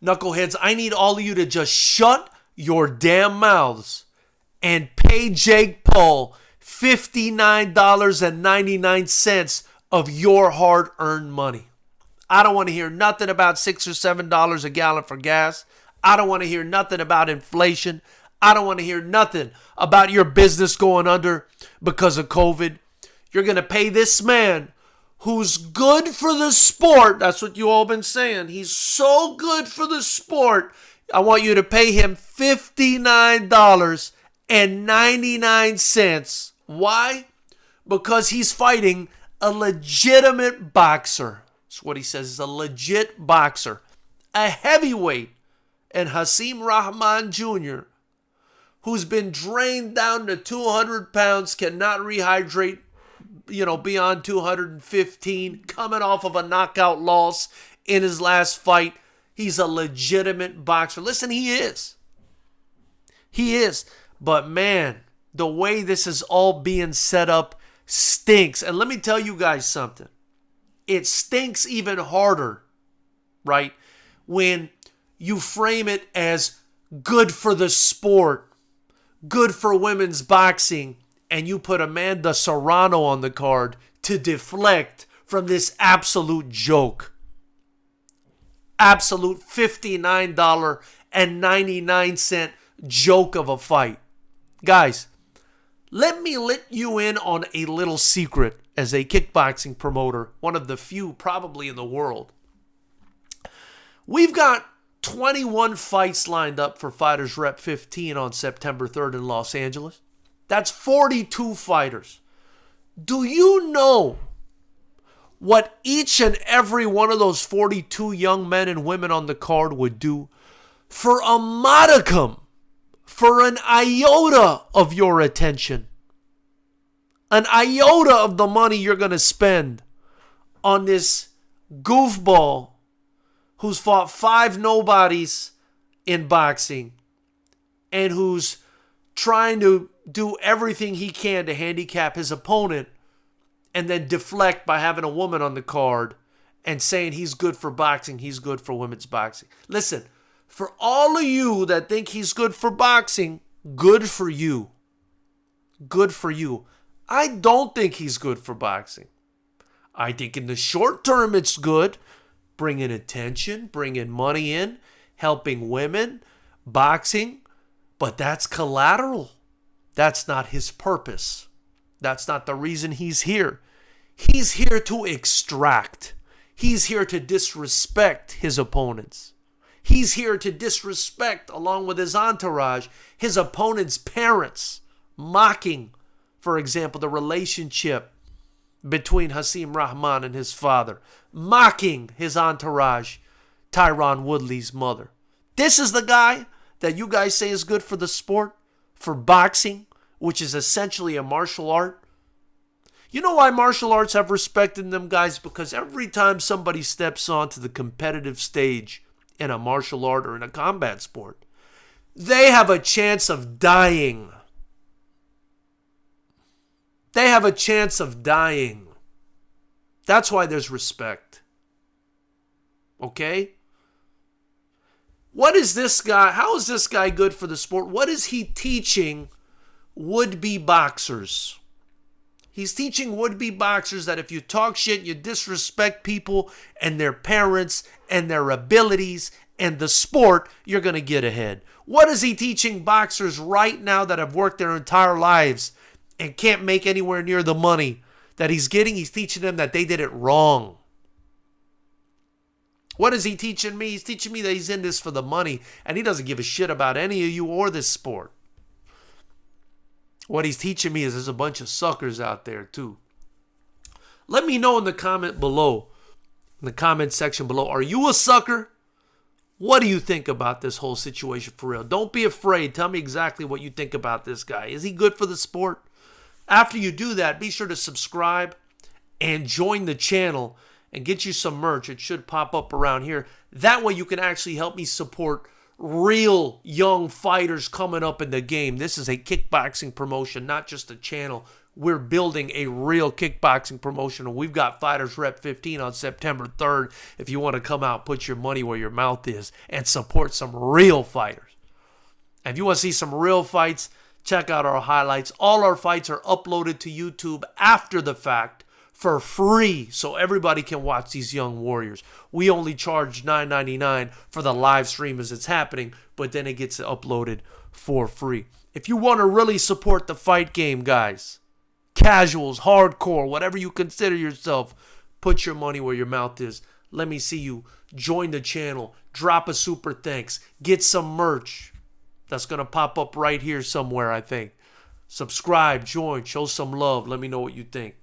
Knuckleheads, I need all of you to just shut your damn mouths and pay Jake Paul $59.99 of your hard-earned money. I don't want to hear nothing about $6 or $7 a gallon for gas. I don't want to hear nothing about inflation. I don't want to hear nothing about your business going under because of COVID. You're going to pay this man who's good for the sport. That's what you all been saying. He's so good for the sport. I want you to pay him $59.99. Why? Because he's fighting a legitimate boxer. That's what he says. He's a legit boxer. A heavyweight. And Hasim Rahman Jr., who's been drained down to 200 pounds, cannot rehydrate, beyond 215, coming off of a knockout loss in his last fight. He's a legitimate boxer. Listen, he is. He is. But man, the way this is all being set up stinks. And let me tell you guys something. It stinks even harder, right? When you frame it as good for the sport, good for women's boxing, and you put Amanda Serrano on the card to deflect from this absolute joke. Absolute $59.99 joke of a fight. Guys, let me let you in on a little secret as a kickboxing promoter, one of the few probably in the world. We've got 21 fights lined up for FightersRep 15 on September 3rd in Los Angeles. That's 42 fighters. Do you know what each and every one of those 42 young men and women on the card would do for a modicum, for an iota of your attention? An iota of the money you're going to spend on this goofball who's fought 5 nobodies in boxing and who's trying to do everything he can to handicap his opponent and then deflect by having a woman on the card and saying he's good for boxing, he's good for women's boxing. Listen, for all of you that think he's good for boxing, good for you. Good for you. I don't think he's good for boxing. I think in the short term it's good. Bringing attention, bringing money in, helping women, boxing. But that's collateral. That's not his purpose. That's not the reason he's here. He's here to extract. He's here to disrespect his opponents. He's here to disrespect, along with his entourage, his opponent's parents, mocking, for example, the relationship between Hasim Rahman and his father, mocking his entourage, Tyron Woodley's mother. This is the guy that you guys say is good for the sport, for boxing, which is essentially a martial art. You know why martial arts have respect in them, guys? Because every time somebody steps onto the competitive stage in a martial art or in a combat sport, they have a chance of dying. They have a chance of dying. That's why there's respect. Okay? What is this guy? How is this guy good for the sport? What is he teaching would-be boxers? He's teaching would-be boxers that if you talk shit, you disrespect people and their parents and their abilities and the sport, you're going to get ahead. What is he teaching boxers right now that have worked their entire lives and can't make anywhere near the money that he's getting? He's teaching them that they did it wrong. What is he teaching me? He's teaching me that he's in this for the money and he doesn't give a shit about any of you or this sport. What he's teaching me is there's a bunch of suckers out there too. Let me know in the comment below, in the comment section below, are you a sucker? What do you think about this whole situation for real? Don't be afraid. Tell me exactly what you think about this guy. Is he good for the sport? After you do that, be sure to subscribe and join the channel and get you some merch. It should pop up around here. That way you can actually help me support real young fighters coming up in the game. This is a kickboxing promotion, not just a channel we're building a real kickboxing promotion. And we've got Fighters Rep 15 on September 3rd. If you want to come out, put your money where your mouth is and support some real fighters. And if you want to see some real fights, check out our highlights. All our fights are uploaded to YouTube after the fact for free, so everybody can watch these young warriors. We only charge $9.99 for the live stream as it's happening, but then it gets uploaded for free. If you want to really support the fight game, guys, casuals, hardcore, whatever you consider yourself, put your money where your mouth is. Let me see you. Join the channel. Drop a super thanks. Get some merch. That's going to pop up right here somewhere, I think. Subscribe, join, show some love. Let me know what you think.